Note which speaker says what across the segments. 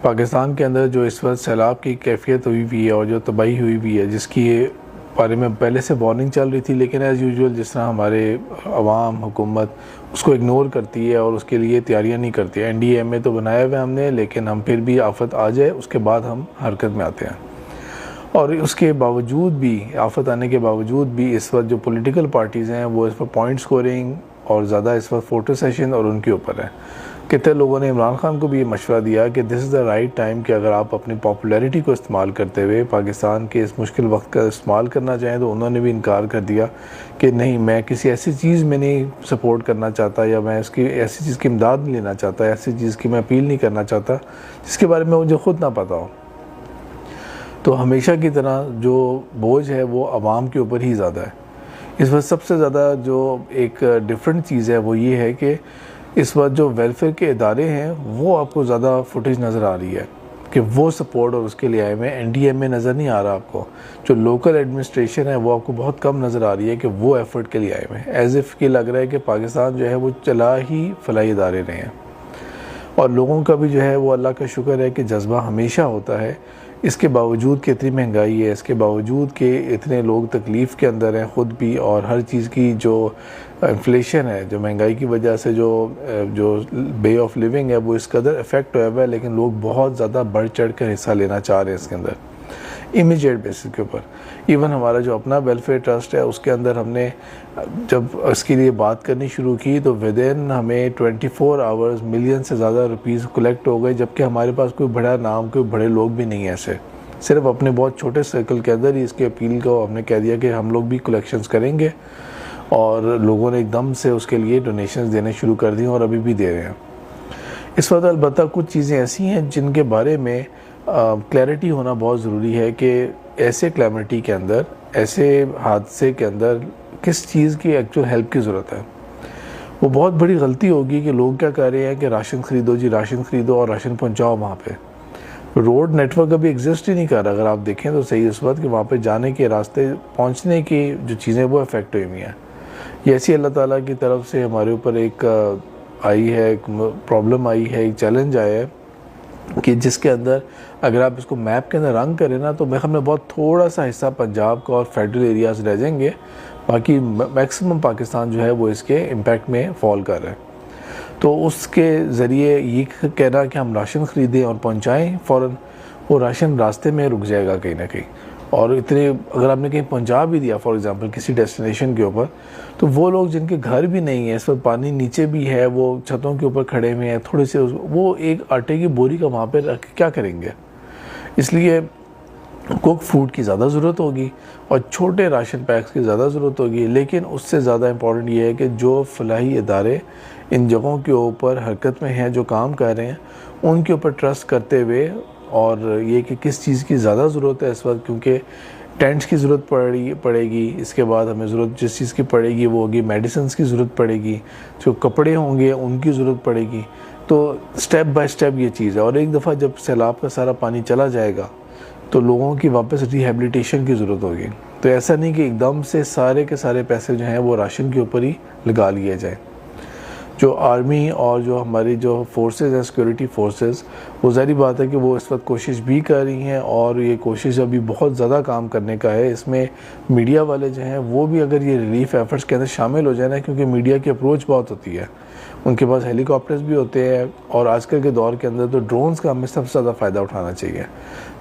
Speaker 1: पाकिस्तान के अंदर जो इस वक्त सैलाब की कैफियत हुई हुई है और जो तबाही हुई हुई है, जिसकी बारे में पहले से वार्निंग चल रही थी, लेकिन एज़ यूजुअल जिस तरह हमारे अवाम हुकूमत उसको इग्नोर करती है और उसके लिए तैयारियां नहीं करती है। NDMA तो बनाया हुआ है हमने, लेकिन हम फिर भी आफत आ जाए उसके बाद हम हरकत में आते हैं। और उसके बावजूद भी, आफत आने के बावजूद भी, इस वक्त जो पॉलिटिकल पार्टीज़ हैं वो इस वक्त पॉइंट स्कोरिंग और ज़्यादा इस वक्त फ़ोटो सेशन और उनके ऊपर है। कितने लोगों ने इमरान खान को भी ये मशवरा दिया कि this is the right time कि अगर आप अपनी पॉपुलैरिटी को इस्तेमाल करते हुए पाकिस्तान के इस मुश्किल वक्त का इस्तेमाल करना चाहें, तो उन्होंने भी इनकार कर दिया कि नहीं, मैं किसी ऐसी चीज़ में नहीं सपोर्ट करना चाहता, या मैं इसकी ऐसी चीज़ की इमदाद नहीं लेना चाहता, ऐसी चीज़ की मैं अपील नहीं करना चाहता जिसके बारे में मुझे ख़ुद ना पता हो। तो हमेशा की तरह जो बोझ है वो आवाम के ऊपर ही ज़्यादा है। इस वक्त सबसे ज़्यादा जो एक डिफरेंट चीज़ है वो ये है कि इस वक्त जो वेलफेयर के इदारे हैं वो आपको ज़्यादा फुटेज नज़र आ रही है कि वो सपोर्ट और उसके लिए आए हुए हैं। NDMA नज़र नहीं आ रहा आपको। जो लोकल एडमिनिस्ट्रेशन है वो आपको बहुत कम नज़र आ रही है कि वो एफ़र्ट के लिए आए हुए हैं। एज़ इफ़ कि लग रहा है कि पाकिस्तान जो है वो चला ही फलाई इदारे रहे हैं। और लोगों का भी जो है वो अल्लाह का शुक्र है कि जज्बा हमेशा होता है। इसके बावजूद कि इतनी महंगाई है, इसके बावजूद कि इतने लोग तकलीफ़ के अंदर हैं ख़ुद भी, और हर चीज़ की जो इन्फ्लेशन है, जो महंगाई की वजह से जो वे ऑफ लिविंग है वो इस कदर इफ़ेक्ट हुआ है, लेकिन लोग बहुत ज़्यादा बढ़ चढ़ कर हिस्सा लेना चाह रहे हैं इसके अंदर इमीडिएट बेसिस के ऊपर। इवन हमारा जो अपना वेलफेयर ट्रस्ट है उसके अंदर हमने जब इसके लिए बात करनी शुरू की तो विद इन हमें 24 आवर्स मिलियन से ज़्यादा रुपीज़ कलेक्ट हो गए, जबकि हमारे पास कोई बड़ा नाम, कोई बड़े लोग भी नहीं हैं। ऐसे सिर्फ अपने बहुत छोटे सर्कल के अंदर ही इसकी अपील को हमने कह दिया कि हम लोग भी कलेक्शंस करेंगे, और लोगों ने एकदम से उसके लिए डोनेशंस देने शुरू कर दी और अभी भी दे रहे हैं। इस वक्त अलबत्ता कुछ चीज़ें ऐसी हैं जिनके बारे में क्लैरिटी होना बहुत ज़रूरी है कि ऐसे क्लैमिटी के अंदर, ऐसे हादसे के अंदर किस चीज़ की एक्चुअल हेल्प की ज़रूरत है। वो बहुत बड़ी गलती होगी कि लोग क्या कह रहे हैं कि राशन ख़रीदो जी, राशन ख़रीदो और राशन पहुंचाओ वहाँ पे। रोड नेटवर्क अभी एग्जिस्ट ही नहीं कर रहा। अगर आप देखें तो सही इस वक्त कि वहाँ पे जाने के रास्ते, पहुँचने की जो चीज़ें वो अफेक्ट हुई हुई हैं। ये ऐसी अल्लाह ताला की तरफ से हमारे ऊपर एक आई है, एक प्रॉब्लम आई है, एक चैलेंज आया है कि जिसके अंदर अगर आप इसको मैप के अंदर रंग करें ना, तो मेरे ख्याल में बहुत थोड़ा सा हिस्सा पंजाब का और फेडरल एरियाज़ रह जाएंगे, बाकी मैक्सिमम पाकिस्तान जो है वो इसके इम्पैक्ट में फॉल कर रहा है। तो उसके ज़रिए ये कहना कि हम राशन ख़रीदें और पहुँचाएँ फ़ौरन, वो राशन रास्ते में रुक जाएगा कहीं ना कहीं। और इतने अगर आपने कहीं पहुँचा भी दिया फॉर एग्ज़ाम्पल किसी डेस्टिनेशन के ऊपर, तो वो लोग जिनके घर भी नहीं है, इस वक्त पानी नीचे भी है, वो छतों के ऊपर खड़े हुए हैं, थोड़े से वो एक आटे की बोरी का वहाँ पे रख के क्या करेंगे। इसलिए कुक फूड की ज़्यादा ज़रूरत होगी और छोटे राशन पैक्स की ज़्यादा ज़रूरत होगी। लेकिन उससे ज़्यादा इम्पॉर्टेंट ये है कि जो फलाही इदारे इन जगहों के ऊपर हरकत में हैं, जो काम कर रहे हैं, उनके ऊपर ट्रस्ट करते हुए, और ये कि किस चीज़ की ज़्यादा ज़रूरत है इस वक्त, क्योंकि टेंट्स की ज़रूरत पड़ेगी। इसके बाद हमें ज़रूरत जिस चीज़ की पड़ेगी वो होगी मेडिसिन की ज़रूरत पड़ेगी, जो कपड़े होंगे उनकी ज़रूरत पड़ेगी। तो स्टेप बाय स्टेप ये चीज़ है। और एक दफ़ा जब सैलाब का सारा पानी चला जाएगा तो लोगों की वापस रिहेबिलिटेशन की ज़रूरत होगी। तो ऐसा नहीं कि एकदम से सारे के सारे पैसे जो हैं वो राशन के ऊपर ही लगा लिए जाए। जो आर्मी और जो हमारी जो फोर्सेस हैं, सिक्योरिटी फोर्सेस, वो ज़ाहिर बात है कि वो इस वक्त कोशिश भी कर रही हैं, और ये कोशिश अभी बहुत ज़्यादा काम करने का है। इसमें मीडिया वाले जो हैं वो भी अगर ये रिलीफ एफर्ट्स के अंदर शामिल हो जाए ना, क्योंकि मीडिया की अप्रोच बहुत होती है, उनके पास हेलीकॉप्टर्स भी होते हैं, और आजकल के दौर के अंदर तो ड्रोन्स का हमें सबसे ज़्यादा फ़ायदा उठाना चाहिए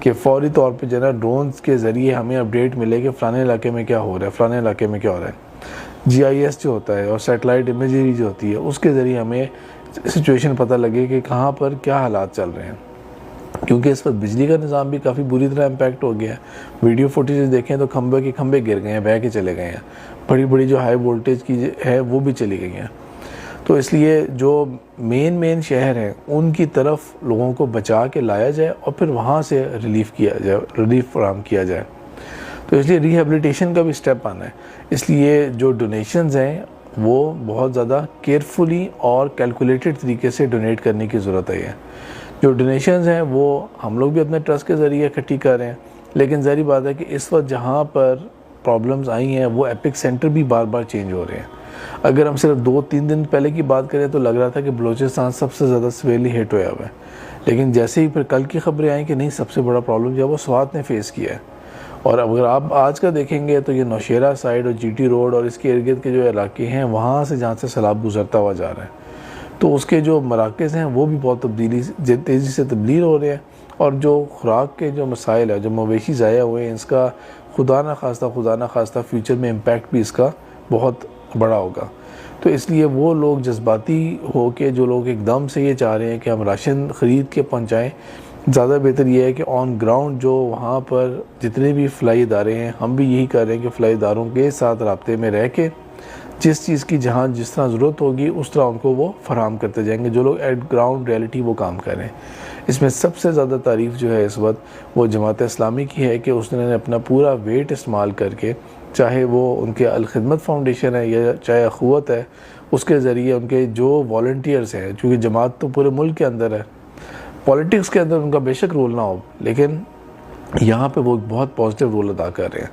Speaker 1: कि फ़ौरी तौर पर जो है ना ड्रोन्स के ज़रिए हमें अपडेट मिले कि फ़लाने इलाके में क्या हो रहा है, फ़लाने इलाके में क्या हो रहा है। GIS जो होता है और सैटेलाइट इमेजरी जो होती है, उसके ज़रिए हमें सिचुएशन पता लगे कि कहाँ पर क्या हालात चल रहे हैं। क्योंकि इस वक्त बिजली का निज़ाम भी काफ़ी बुरी तरह इम्पैक्ट हो गया है। वीडियो फुटेज देखें तो खंबे के खंबे गिर गए हैं, बह के चले गए हैं, बड़ी बड़ी जो हाई वोल्टेज की है वो भी चली गई हैं। तो इसलिए जो मेन शहर हैं उनकी तरफ लोगों को बचा के लाया जाए और फिर वहाँ से रिलीफ फराहम किया जाए। तो इसलिए रिहेबिलिटेशन का भी स्टेप आना है। इसलिए जो डोनेशंस हैं वो बहुत ज़्यादा केयरफुली और कैलकुलेटेड तरीके से डोनेट करने की ज़रूरत है। जो डोनेशंस हैं वो हम लोग भी अपने ट्रस्ट के ज़रिए इकट्ठी कर रहे हैं, लेकिन ज़ाहिर बात है कि इस वक्त जहाँ पर प्रॉब्लम्स आई हैं वो एपिक सेंटर भी बार बार चेंज हो रहे हैं। अगर हम सिर्फ 2-3 दिन पहले की बात करें तो लग रहा था कि बलूचिस्तान सबसे ज़्यादा सिवियरली हिट हुआ है, लेकिन जैसे ही फिर कल की खबरें आई कि नहीं सबसे बड़ा प्रॉब्लम जो है वो स्वात ने फेस किया है। और अगर आप आज का देखेंगे तो ये नौशेरा साइड और जीटी रोड और इसके इर्द गिर्द के जो इलाके हैं वहाँ से जहाँ से सैलाब गुजरता हुआ जा रहा है, तो उसके जो मराकज़ हैं वो भी बहुत तेज़ी से तब्दील हो रहे हैं। और जो खुराक के जो मसाइल है, जो मवेशी ज़ाया हुए हैं, इसका खुदा ना खास्ता फ्यूचर में इम्पैक्ट भी इसका बहुत बड़ा होगा। तो इसलिए वो लोग जज्बाती हो के जो लोग एकदम से ये चाह रहे हैं कि हम राशन ख़रीद के पहुँचाएँ, ज़्यादा बेहतर ये है कि ऑन ग्राउंड जो वहाँ पर जितने भी फ़लाई इदारे हैं, हम भी यही कर रहे हैं कि फ़लाई इदारों के साथ राब्ते में रह के जिस चीज़ की जहाँ जिस तरह ज़रूरत होगी उस तरह उनको वो फराहम करते जाएंगे, जो लोग एट ग्राउंड रियलिटी वो काम कर रहे हैं। इसमें सबसे ज़्यादा तारीफ़ जो है इस वक्त वो जमात इस्लामी की है कि उसने अपना पूरा वेट इस्तेमाल करके, चाहे वो उनके अल-खिदमत फाउंडेशन है या चाहे अखुवत है, उसके ज़रिए उनके जो वॉलंटियर्स हैं, चूँकि जमात तो पूरे मुल्क के अंदर है, पॉलिटिक्स के अंदर उनका बेशक रोल ना हो, लेकिन यहाँ पे वो बहुत पॉजिटिव रोल अदा कर रहे हैं।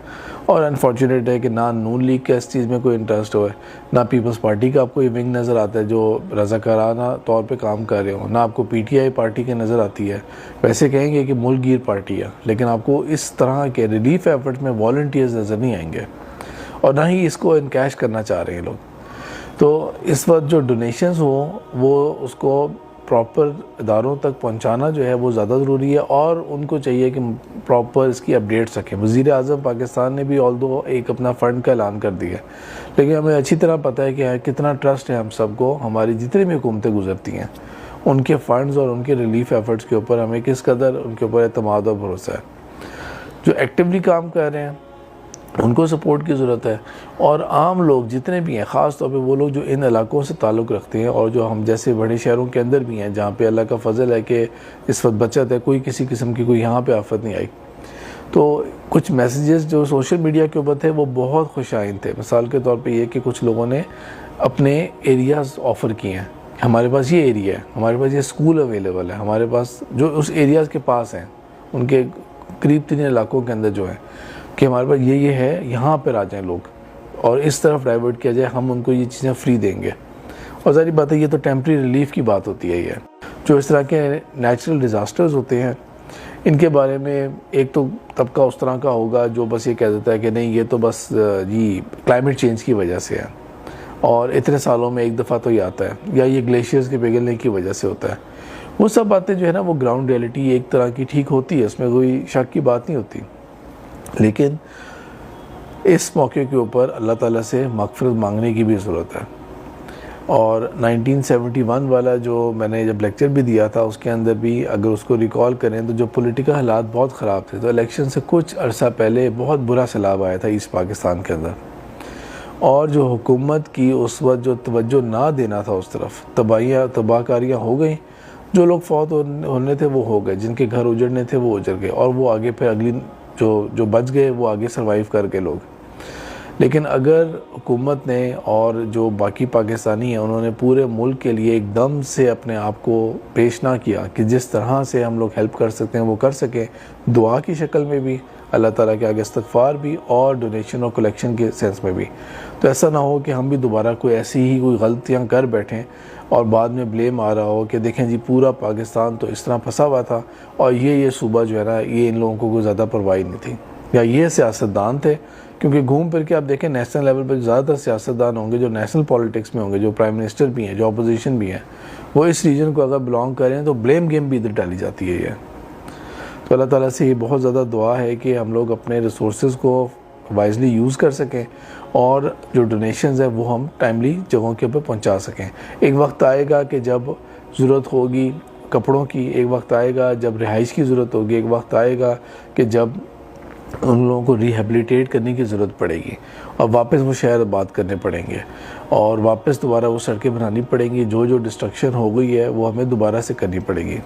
Speaker 1: और अनफॉर्चुनेट है कि ना नून लीग का इस चीज़ में कोई इंटरेस्ट हो, ना पीपल्स पार्टी का आपको ये विंग नज़र आता है जो रज़ाकाराना तौर पे काम कर रहे हो, ना आपको पीटीआई पार्टी की नज़र आती है। वैसे कहेंगे कि मुल्क गिर पार्टी है, लेकिन आपको इस तरह के रिलीफ एफर्ट में वॉलंटियर्स नज़र नहीं आएंगे और ना ही इसको इनकैश करना चाह रहे हैं लोग। तो इस वक्त जो डोनेशंस हो वो उसको प्रॉपर इदारों तक पहुंचाना जो है वो ज़्यादा ज़रूरी है और उनको चाहिए कि प्रॉपर इसकी अपडेट्स रखें। वज़ीर आज़म पाकिस्तान ने भी ऑल्दो एक अपना फ़ंड का ऐलान कर दिया, लेकिन हमें अच्छी तरह पता है कि कितना ट्रस्ट है हम सबको, हमारी जितनी भी हुकूमतें गुजरती हैं उनके फ़ंड्स और उनके रिलीफ एफ़र्ट्स के ऊपर हमें किस कदर उनके ऊपर एतमाद और भरोसा है। जो एक्टिवली काम कर रहे हैं उनको सपोर्ट की ज़रूरत है, और आम लोग जितने भी हैं, ख़ास तौर पे वो लोग जो इन इलाकों से ताल्लुक़ रखते हैं और जो हम जैसे बड़े शहरों के अंदर भी हैं जहाँ पे अल्लाह का फ़ज़ल है कि इस वक्त बचत है, कोई किसी किस्म की कोई यहाँ पे आफत नहीं आई। तो कुछ मैसेजेस जो सोशल मीडिया के ऊपर थे वो बहुत खुशाइन थे। मिसाल के तौर पर ये कि कुछ लोगों ने अपने एरियाज़ ऑफ़र किए हैं, हमारे पास ये एरिया है, हमारे पास ये स्कूल अवेलेबल है, हमारे पास जो उस एरियाज़ के पास हैं उनके करीब 3 इलाकों के अंदर जो है कि हमारे पास ये है, यहाँ पर आ जाएं लोग और इस तरफ डाइवर्ट किया जाए, हम उनको ये चीज़ें फ्री देंगे। और ज़ाहिर बात है ये तो टेम्प्रेरी रिलीफ की बात होती है। ये जो इस तरह के नेचुरल डिज़ास्टर्स होते हैं इनके बारे में एक तो तबका उस तरह का होगा जो बस ये कह देता है कि नहीं ये तो बस जी क्लाइमेट चेंज की वजह से है और इतने सालों में एक दफ़ा तो ये आता है, या ये ग्लेशियर्स के पिघलने की वजह से होता है। वो सब बातें जो है ना वो ग्राउंड रियलिटी एक तरह की ठीक होती है, इसमें कोई शक की बात नहीं होती, लेकिन इस मौके के ऊपर अल्लाह ताला से मग़फ़िरत मांगने की भी ज़रूरत है। और 1971 वाला जो मैंने जब लेक्चर भी दिया था उसके अंदर भी अगर उसको रिकॉल करें तो जो पॉलिटिकल हालात बहुत ख़राब थे, तो इलेक्शन से कुछ अरसा पहले बहुत बुरा सैलाब आया था ईस्ट पाकिस्तान के अंदर, और जो हुकूमत की उस वक्त जो तवज्जो ना देना था उस तरफ, तबाहकारियाँ हो गई, जो लोग फौत होने थे वो हो गए, जिनके घर उजड़ने थे वो उजड़ गए, और वो आगे फिर अगली जो बच गए वो आगे सर्वाइव कर गए लोग। लेकिन अगर हुकूमत ने और जो बाकी पाकिस्तानी हैं उन्होंने पूरे मुल्क के लिए एकदम से अपने आप को पेश ना किया कि जिस तरह से हम लोग हेल्प कर सकते हैं वो कर सकें, दुआ की शक्ल में भी, अल्लाह ताला के आगे इस्तग़फ़ार भी, और डोनेशन और कलेक्शन के सेंस में भी, तो ऐसा ना हो कि हम भी दोबारा कोई ऐसी ही कोई गलतियाँ कर बैठें और बाद में ब्लेम आ रहा हो कि देखें जी पूरा पाकिस्तान तो इस तरह फंसा हुआ था और ये सूबा जो है ना ये इन लोगों को कोई ज़्यादा परवाही नहीं थी, या ये सियासतदान थे। क्योंकि घूम फिर के आप देखें नेशनल लेवल पर ज़्यादातर सियासतदान होंगे जो नेशनल पॉलिटिक्स में होंगे, जो प्राइम मिनिस्टर भी हैं, जो अपोजिशन भी हैं, वो इस रीजन को अगर बिलोंग करें तो ब्लेम गेम भी इधर डाली जाती है। ये तो अल्लाह ताला से ये बहुत ज़्यादा दुआ है कि हम लोग अपने रिसोर्सेज को वाइजली यूज़ कर सकें और जो डोनेशंस है वो हम टाइमली जगहों के ऊपर पहुंचा सकें। एक वक्त आएगा कि जब ज़रूरत होगी कपड़ों की, एक वक्त आएगा जब रिहाइश की ज़रूरत होगी, एक वक्त आएगा कि जब उन लोगों को रिहेबिलिटेट करने की ज़रूरत पड़ेगी और वापस वो शहर आबाद करने पड़ेंगे और वापस दोबारा वो सड़कें बनानी पड़ेंगी। जो डिस्ट्रक्शन हो गई है वो हमें दोबारा से करनी पड़ेगी।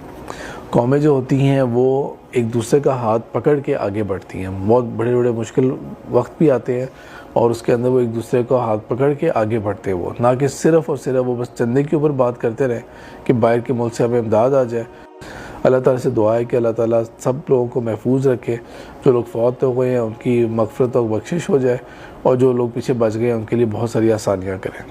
Speaker 1: कौमें जो होती हैं वो एक दूसरे का हाथ पकड़ के आगे बढ़ती हैं, बहुत बड़े बड़े मुश्किल वक्त भी आते हैं और उसके अंदर वो एक दूसरे को हाथ पकड़ के आगे बढ़ते हैं, वो ना कि सिर्फ़ और सिर्फ वो बस चंदे के ऊपर बात करते रहें कि बाहर के मुल्क से हमें इमदाद आ जाए। अल्लाह ताला से दुआ है कि अल्लाह ताला सब लोगों को महफूज रखे, जो लोग फौत हो गए हैं उनकी मग़फ़िरत और बख्शिश हो जाए और जो लोग पीछे बच गए हैं उनके लिए बहुत सारी आसानियाँ करें।